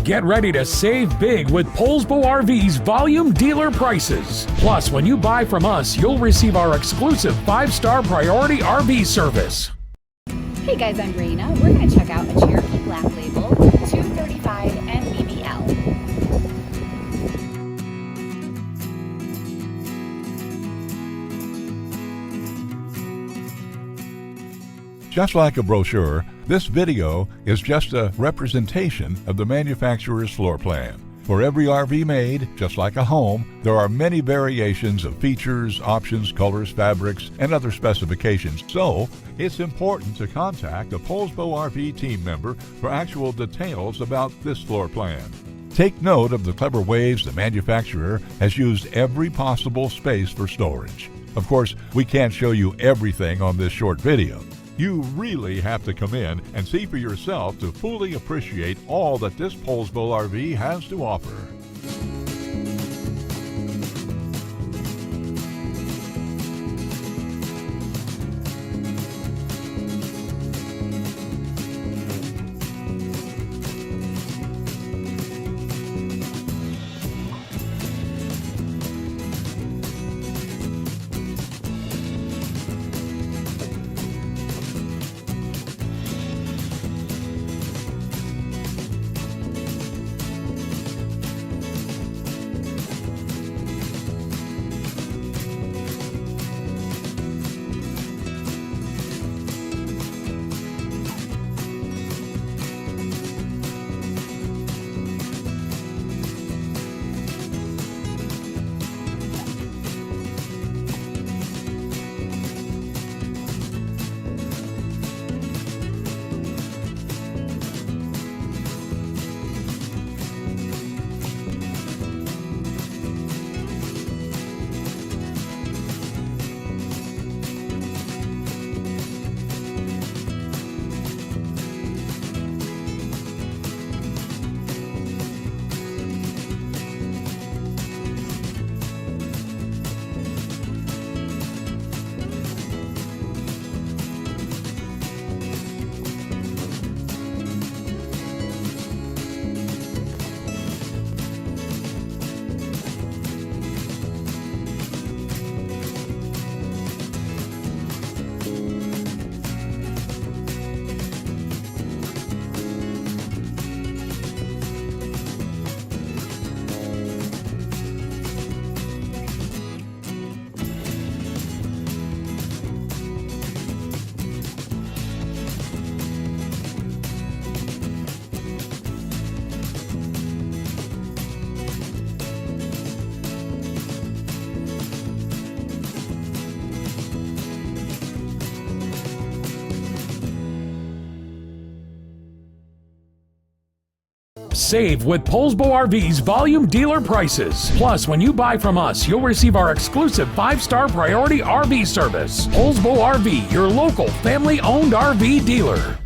Get ready to save big with Poulsbo RV's volume dealer prices. Plus, when you buy from us, you'll receive our exclusive 5-star priority RV service. Hey guys, I'm Raina. We're going to check out a Cherokee Black Label 235 MBBL. Just like a brochure, this video is just a representation of the manufacturer's floor plan. For every RV made, just like a home, there are many variations of features, options, colors, fabrics, and other specifications. So, it's important to contact a Poulsbo RV team member for actual details about this floor plan. Take note of the clever ways the manufacturer has used every possible space for storage. Of course, we can't show you everything on this short video. You really have to come in and see for yourself to fully appreciate all that this Poulsbo RV has to offer. Save with Poulsbo RV's volume dealer prices. Plus, when you buy from us, you'll receive our exclusive 5-star priority RV service. Poulsbo RV, your local family-owned RV dealer.